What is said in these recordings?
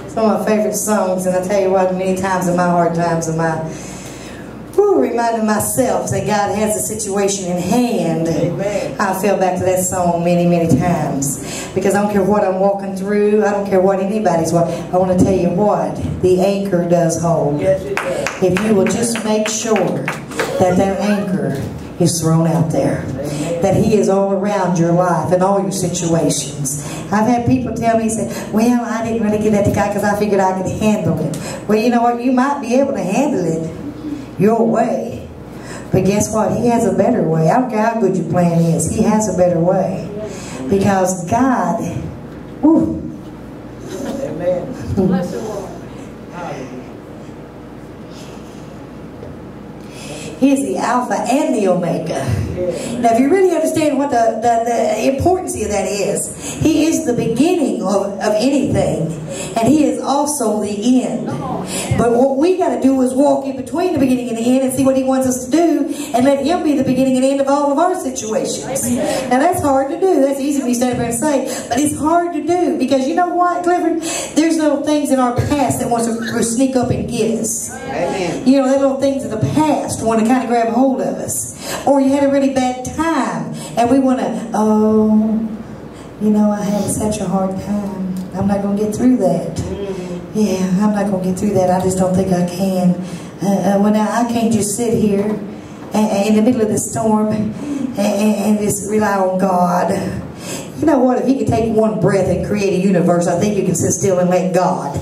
Some of my favorite songs, and I tell you what, many times in my hard times of my reminding myself that God has a situation in hand. Amen. I fell back to that song many, many times. Because I don't care what I'm walking through, I don't care what anybody's walking. I want to tell you what, the anchor does hold. Yes, it does. If you will just make sure that that anchor is thrown out there. Amen. That He is all around your life and all your situations. I've had people tell me, say, well, I didn't really get that to God because I figured I could handle it. Well, you know what? You might be able to handle it your way. But guess what? He has a better way. I don't care how good your plan is. He has a better way. Because God, whew. Amen. Bless the Lord. He is the Alpha and the Omega. Now, if you really understand what the importance of that is, He is the beginning of anything, and He is also the end. But what we got to do is walk in between the beginning and the end and see what He wants us to do, and let Him be the beginning and end of all of our situations. Now, that's hard to do. That's easy for me to stand up here and say, but it's hard to do because you know what, Clifford? There's little things in our past that wants to sneak up and get us. Amen. You know, there little things in the past want to kind of grab hold of us. Or you had a really bad time and we want to, oh, you know, I had such a hard time. I'm not going to get through that. Yeah, I'm not going to get through that. I just don't think I can. Well, now, I can't just sit here in the middle of the storm and just rely on God. You know what? If He could take one breath and create a universe, I think you can sit still and let God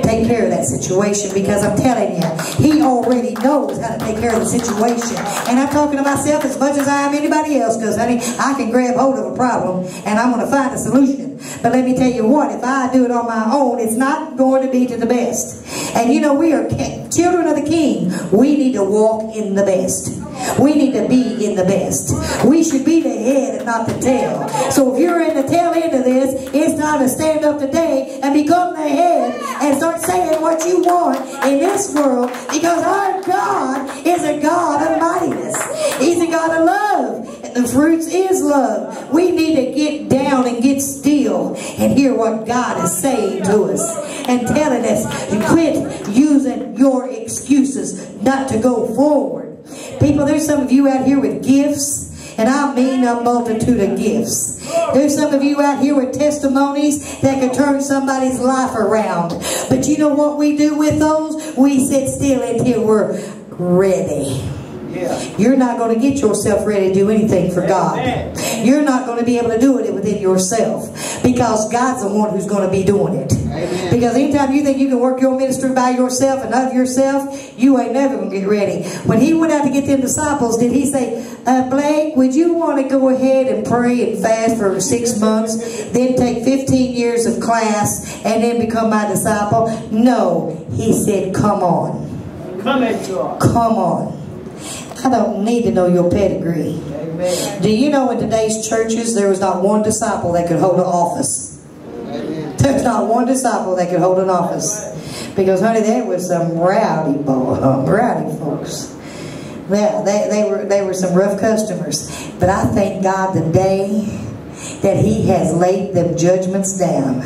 take care of that situation, because I'm telling you, He already knows how to take care of the situation. And I'm talking to myself as much as I am anybody else, because honey, I can grab hold of a problem and I'm going to find a solution. But let me tell you what, if I do it on my own, it's not going to be to the best. And you know, we are children of the King. We need to walk in the best. We need to be in the best. We should be the head and not the tail. So if you're in the tail end of this, it's time to stand up today and become the head and start saying what you want in this world, because our God is a God of mightiness. He's a God of love. And the fruits is love. We need to get down and get still and hear what God is saying to us and telling us to quit using your excuses not to go forward. People, there's some of you out here with gifts, and I mean a multitude of gifts. There's some of you out here with testimonies that could turn somebody's life around. But you know what we do with those? We sit still until we're ready. Yeah. You're not going to get yourself ready to do anything for God. Amen. You're not going to be able to do it within yourself, because God's the one who's going to be doing it. Amen. Because anytime you think you can work your ministry by yourself and of yourself, you ain't never going to get ready. When He went out to get them disciples, did He say, Blake, would you want to go ahead and pray and fast for 6 months, then take 15 years of class and then become my disciple? No. He said, come on. Come on. I don't need to know your pedigree. Amen. Do you know in today's churches there was not one disciple that could hold an office? Amen. There's not one disciple that could hold an office. Because honey, there was some rowdy folks. Yeah, they were some rough customers. But I thank God today that He has laid them judgments down.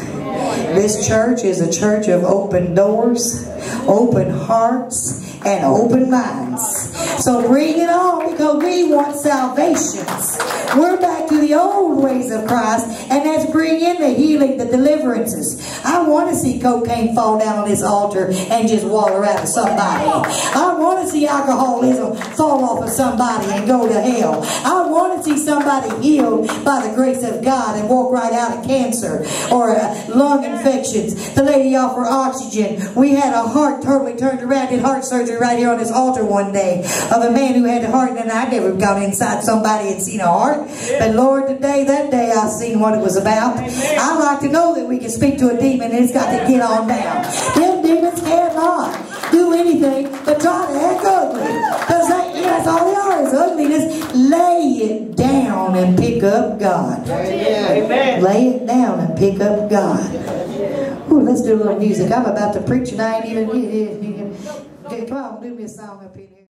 This church is a church of open doors, open hearts, and open minds. So bring it on, because we want salvations. We're back to the old ways of Christ, and let's bring in the healing, the deliverances. I want to see cocaine fall down on this altar and just waller out of somebody. I want to see alcoholism fall off of somebody and go to hell. I want to see somebody healed by the grace of God and walk right out of cancer or lung infections. The lady offered oxygen. We had a heart totally turned around, did heart surgery right here on this altar one day of a man who had a heart, and I'd never gone inside somebody and seen a heart. But Lord, that day I seen what it was about. I like to know that we can speak to a demon and it's got to get on down. Them demons cannot do anything but try to act ugly. Because that's all they are, is ugliness. Lay it down and pick up God. Amen. Lay it down and pick up God. Ooh, let's do a little music. I'm about to preach and I ain't even... Come on, do me a song up here.